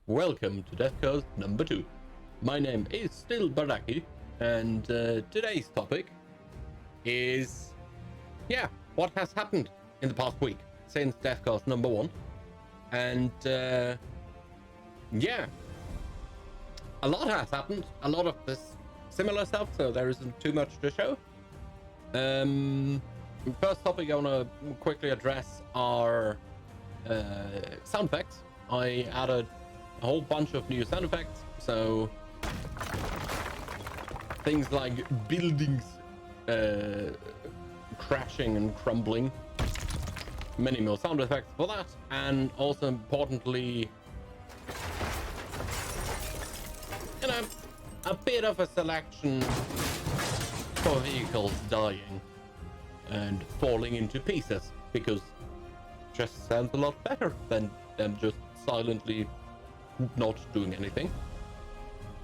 welcome to DevCast number 2. My name is still Baraki, and today's topic is, what has happened in the past week since DevCast number 1. And a lot has happened, a lot of this similar stuff, so there isn't too much to show. First topic I want to quickly address are sound effects. I added a whole bunch of new sound effects, so things like buildings crashing and crumbling, many more sound effects for that, and also importantly, a bit of a selection for vehicles dying and falling into pieces, because it just sounds a lot better than them just silently not doing anything.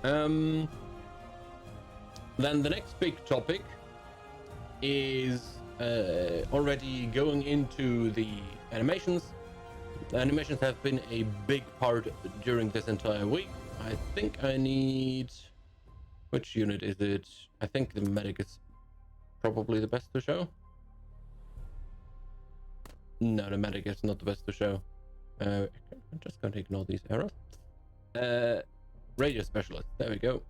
Then the next big topic is already going into the animations. The animations have been a big part during this entire week. I think I need... Which unit is it? I think the medic is probably the best to show. No, the medic is not the best to show. I'm just going to ignore these errors. Radio specialist, there we go.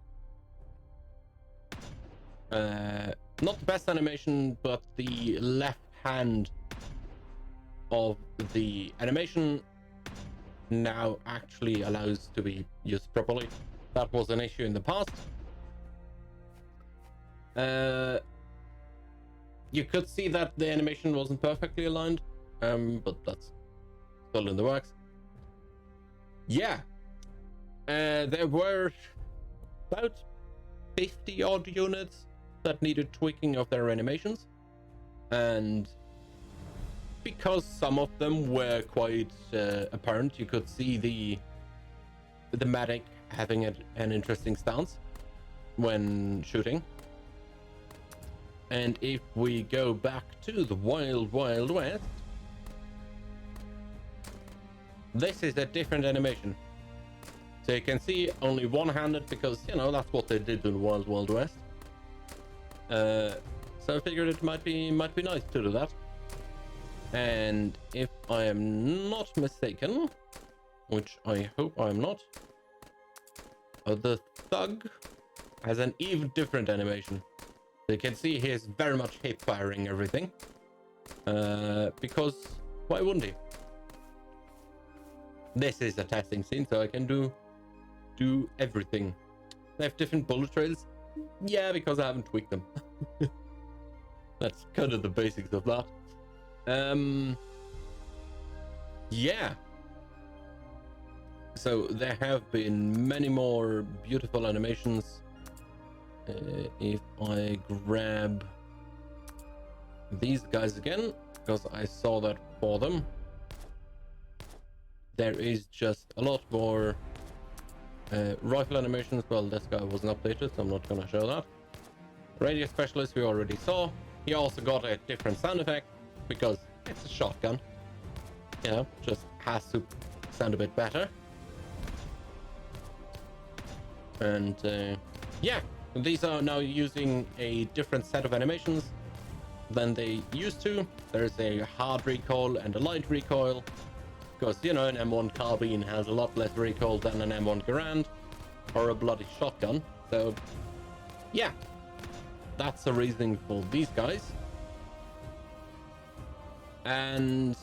Not the best animation, but the left hand of the animation now actually allows to be used properly. That was an issue in the past. You could see that the animation wasn't perfectly aligned, but that's still in the works. There were about 50 odd units that needed tweaking of their animations, and because some of them were quite apparent, you could see the medic having an interesting stance when shooting. And if we go back to the Wild Wild West, this is a different animation. So you can see only one-handed, because, that's what they did in Wild Wild West. So I figured it might be nice to do that. And if I am not mistaken, which I hope I'm not, the thug has an even different animation. So you can see he is very much hip firing everything. Because why wouldn't he? This is a testing scene, so I can do everything. They have different bullet trails. Yeah, because I haven't tweaked them. That's kind of the basics of that. So there have been many more beautiful animations. If I grab these guys again, because I saw that for them, there is just a lot more rifle animations. Well, this guy wasn't updated, so I'm not going to show that. Radio specialist we already saw. He also got a different sound effect because it's a shotgun. Just has to sound a bit better. And these are now using a different set of animations than they used to. There's a hard recoil and a light recoil, because an M1 carbine has a lot less recoil than an M1 Garand or a bloody shotgun. So that's the reasoning for these guys. And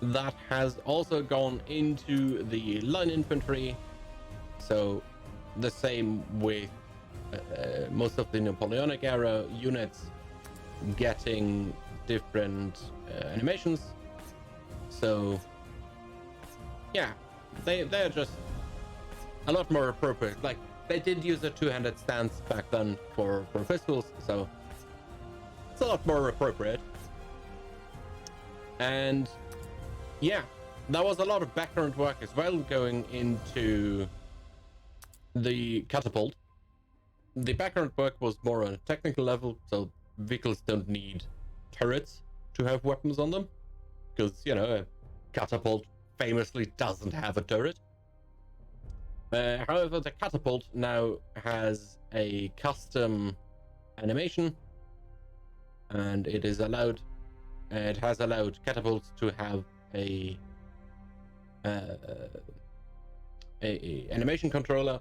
that has also gone into the line infantry. So the same with most of the Napoleonic era units getting different animations. So they're just a lot more appropriate. Like, they did use a two-handed stance back then for pistols, so it's a lot more appropriate. And there was a lot of background work as well going into the catapult. The background work was more on a technical level, so vehicles don't need turrets to have weapons on them, because a catapult famously doesn't have a turret. However, the catapult now has a custom animation, and it has allowed catapults to have a animation controller.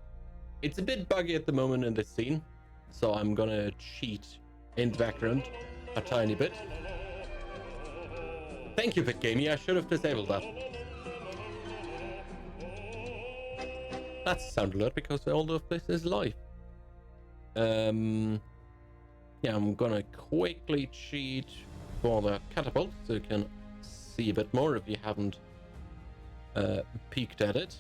It's a bit buggy at the moment in this scene, so I'm gonna cheat in the background a tiny bit. Thank you, BitGamey. I should have disabled that. That's sound alert because all of this is live. Yeah, I'm gonna quickly cheat for the catapult so you can see a bit more if you haven't peeked at it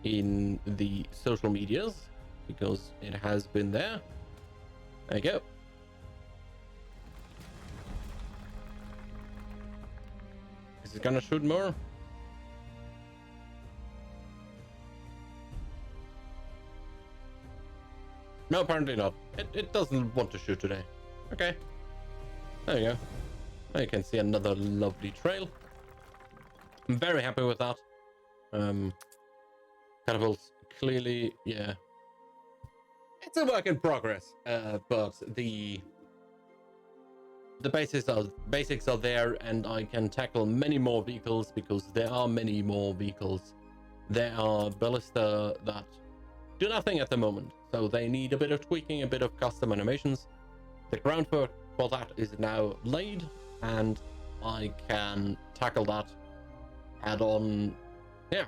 in the social medias, because it has been there. There you go. Is it gonna shoot more? No, apparently not. It doesn't want to shoot today. Okay. There you go. Now you can see another lovely trail. I'm very happy with that. Catapults, clearly, yeah. It's a work in progress, but the basics are there, and I can tackle many more vehicles because there are many more vehicles. There are ballista that do nothing at the moment, so they need a bit of tweaking, a bit of custom animations. The groundwork for that is now laid, and I can tackle that head on. Yeah.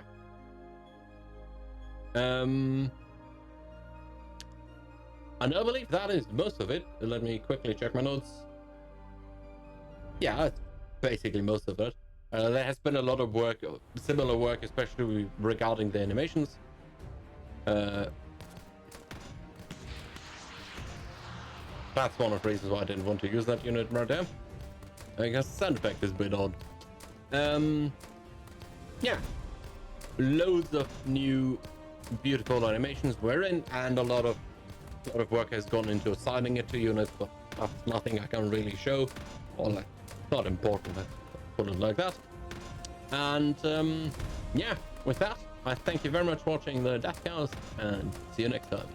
And I believe that is most of it. Let me quickly check my notes. Yeah, that's basically most of it. There has been a lot of work, similar work, especially regarding the animations. That's one of the reasons why I didn't want to use that unit right there. I guess the sound effect is a bit odd. Yeah, loads of new beautiful animations were in, and a lot of work has gone into assigning it to units, but that's nothing I can really show, or like not important, let's put it like that. And yeah, with that, I thank you very much for watching the DevCast, and see you next time.